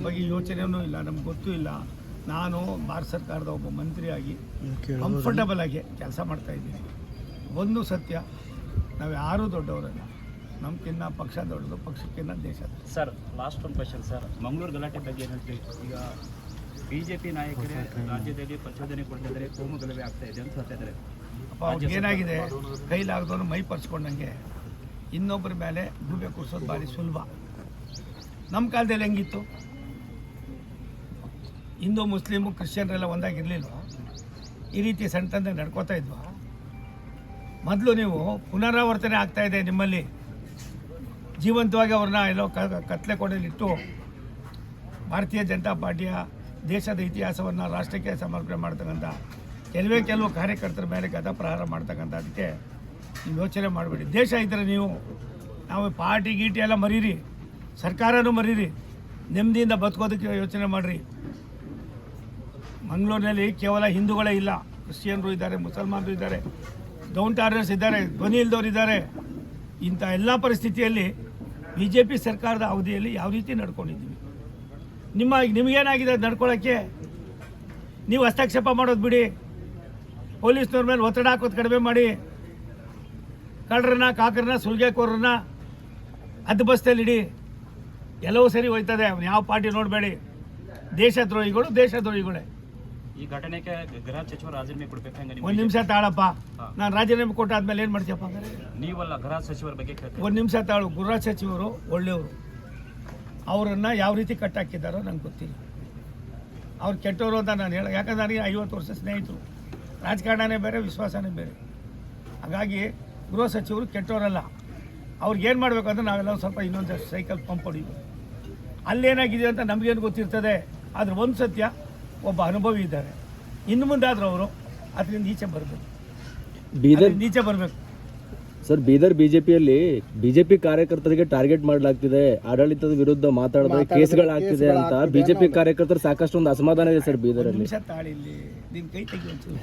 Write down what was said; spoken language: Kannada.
ಬಗ್ಗೆ ಯೋಚನೆಯೂ ಇಲ್ಲ, ನಮ್ಗೆ ಗೊತ್ತೂ ಇಲ್ಲ. ನಾನು ಭಾರತ ಸರ್ಕಾರದ ಒಬ್ಬ ಮಂತ್ರಿಯಾಗಿ ಕಂಫರ್ಟಬಲ್ ಆಗಿ ಕೆಲಸ ಮಾಡ್ತಾಯಿದ್ದೀನಿ. ಒಂದು ಸತ್ಯ, ನಾವು ಯಾರೂ ದೊಡ್ಡವರಲ್ಲ, ನಮ್ಗಿನ್ನ ಪಕ್ಷ ದೊಡ್ಡದು, ಪಕ್ಷಕ್ಕಿನ್ನ ದೇಶ. ಸರ್ ಲಾಸ್ಟ್ ಒಂದು ಕ್ವೆಶನ್ ಸರ್, ಮಂಗಳೂರು ಗಲಾಟೆ ಬಗ್ಗೆ ಏನು ಹೇಳ್ತೀವಿ? ಈಗ BJP ನಾಯಕರೇ ರಾಜ್ಯದಲ್ಲಿ ಪ್ರಚೋದನೆ ಕೊಡ್ತಿದ್ದಾರೆ, ಕೋಮು ಗಲಭೆ ಆಗ್ತಾ ಇದೆ ಅಂತ ಹೇಳ್ತಿದ್ದಾರೆ. ಅಪ್ಪ ಅವ್ರಿಗೆ ಏನಾಗಿದೆ, ಕೈಲಾಗದವನು ಮೈ ಪರ್ಸ್ಕೊಂಡಂಗೆ ಇನ್ನೊಬ್ಬರ ಮೇಲೆ ಗೂಬೆ ಕೂರಿಸೋದು ಭಾರಿ ಸುಲಭ. ನಮ್ಮ ಕಾಲದಲ್ಲಿ ಹೆಂಗಿತ್ತು, ಹಿಂದೂ ಮುಸ್ಲಿಮು ಕ್ರಿಶ್ಚಿಯನ್ರೆಲ್ಲ ಒಂದಾಗಿರಲಿಲ್ಲ, ಈ ರೀತಿ ಸಣ್ಣ ತಂದೆ ನಡ್ಕೋತಾ ಇದ್ವಾ? ಮೊದಲು ನೀವು ಪುನರಾವರ್ತನೆ ಆಗ್ತಾಯಿದೆ ನಿಮ್ಮಲ್ಲಿ, ಜೀವಂತವಾಗಿ ಅವ್ರನ್ನ ಎಲ್ಲೋ ಕತ್ಲೆ ಕೊಡಲಿಟ್ಟು ಭಾರತೀಯ ಜನತಾ ಪಾರ್ಟಿಯ ದೇಶದ ಇತಿಹಾಸವನ್ನು ರಾಷ್ಟ್ರಕ್ಕೆ ಸಮರ್ಪಣೆ ಮಾಡ್ತಕ್ಕಂಥ ಕೆಲವು ಕಾರ್ಯಕರ್ತರ ಮೇಲೆ ಗತ ಪ್ರಹಾರ ಮಾಡ್ತಕ್ಕಂಥದಕ್ಕೆ ನೀವು ಯೋಚನೆ ಮಾಡಬೇಡಿ. ದೇಶ ಇದ್ದರೆ ನಾವು ಪಾರ್ಟಿ ಗೀಟಿ ಎಲ್ಲ ಮರೀರಿ, ಸರ್ಕಾರನೂ ಮರೀರಿ, ನೆಮ್ಮದಿಯಿಂದ ಬದುಕೋದಕ್ಕೆ ಯೋಚನೆ ಮಾಡಿರಿ. ಮಂಗಳೂರಿನಲ್ಲಿ ಕೇವಲ ಹಿಂದೂಗಳೇ ಇಲ್ಲ, ಕ್ರಿಶ್ಚಿಯನ್ರು ಇದ್ದಾರೆ, ಮುಸಲ್ಮಾನರು ಇದ್ದಾರೆ, ಡೌನ್ ಟಾರರ್ಸ್ ಇದ್ದಾರೆ, ಧ್ವನಿ ಇಲ್ದವ್ರು ಇದ್ದಾರೆ. ಇಂಥ ಎಲ್ಲ ಪರಿಸ್ಥಿತಿಯಲ್ಲಿ BJP ಸರ್ಕಾರದ ಅವಧಿಯಲ್ಲಿ ಯಾವ ರೀತಿ ನಡ್ಕೊಂಡಿದ್ದೀವಿ, ನಿಮಗೇನಾಗಿದೆ ನಡ್ಕೊಳ್ಳೋಕ್ಕೆ? ನೀವು ಹಸ್ತಕ್ಷೇಪ ಮಾಡೋದು ಬಿಡಿ, ಪೊಲೀಸ್ನವ್ರ ಮೇಲೆ ಒತ್ತಡ ಹಾಕೋದು ಕಡಿಮೆ ಮಾಡಿ, ಕಳ್ಳರನ್ನ ಕಾಕರನ್ನ ಸುಲ್ಗೆಕೋರನ್ನ ಹದ್ದು ಬಸ್ತಲ್ಲಿ ಇಡಿ, ಎಲ್ಲವೂ ಸರಿ ಹೋಯ್ತದೆ. ಅವ್ನು ಯಾವ ಪಾರ್ಟಿ ನೋಡಬೇಡಿ, ದೇಶದ್ರೋಹಿಗಳೇ. ಈ ಘಟನೆಗೆ ಗೃಹ ಸಚಿವ ರಾಜೀನಾಮೆ ಕೊಡ್ಬೇಕಂಗ ಒಂದು ನಿಮಿಷ ತಾಳಪ್ಪ, ನಾನು ರಾಜೀನಾಮೆ ಕೊಟ್ಟಾದ್ಮೇಲೆ ಏನು ಮಾಡ್ತೀಯಪ್ಪ? ನೀವಲ್ಲ ಗೃಹ ಸಚಿವರ ಬಗ್ಗೆ ಒಂದು ನಿಮಿಷ ತಾಳು. ಗೃಹ ಸಚಿವರು ಒಳ್ಳೆಯವರು, ಅವರನ್ನು ಯಾವ ರೀತಿ ಕಟ್ಟಾಕಿದ್ದಾರೋ ನಂಗೆ ಗೊತ್ತಿಲ್ಲ. ಅವ್ರು ಕೆಟ್ಟವರು ಅಂತ ನಾನು ಹೇಳ, ಯಾಕಂದ್ರೆ ನನಗೆ 50 ವರ್ಷ ಸ್ನೇಹಿತರು, ರಾಜಕಾರಣನೇ ಬೇರೆ, ವಿಶ್ವಾಸನೇ ಬೇರೆ. ಹಾಗಾಗಿ ಗೃಹ ಸಚಿವರು ಕೆಟ್ಟವರಲ್ಲ. ಅವ್ರಿಗೇನು ಮಾಡಬೇಕು ಅಂದರೆ ನಾವೆಲ್ಲ ಸ್ವಲ್ಪ ಇನ್ನೊಂದು ಸೈಕಲ್ ಪಂಪ್ ಹೊಡಿಬೇಕು. ಅಲ್ಲೇನಾಗಿದೆ ಅಂತ ನಮಗೇನು ಗೊತ್ತಿರ್ತದೆ. ಆದರೆ ಒಂದು ಸತ್ಯ, ಒಬ್ಬ ಅನುಭವಿ ಇದ್ದಾರೆ, ಇನ್ನು ಮುಂದಾದರೂ ಅವರು ಅದರಿಂದ ನೀಚೆ ಬರಬೇಕು. ಸರ್, ಬೀದರ್ BJPಯಲ್ಲಿ BJP ಕಾರ್ಯಕರ್ತರಿಗೆ ಟಾರ್ಗೆಟ್ ಮಾಡಲಾಗ್ತಿದೆ, ಆಡಳಿತದ ವಿರುದ್ಧ ಮಾತಾಡಿದ್ರೆ ಕೇಸ್ಗಳಾಗ್ತಿದೆ ಅಂತ BJP ಕಾರ್ಯಕರ್ತರು ಸಾಕಷ್ಟು ಒಂದು ಅಸಮಾಧಾನ ಇದೆ ಸರ್ ಬೀದರಲ್ಲಿ. ನಿಮಿಷ ತಾಳಿ, ಇಲ್ಲಿ ನಿನ್ನ ಕೈ ತೆಗಿ ಒಂಚೂರು.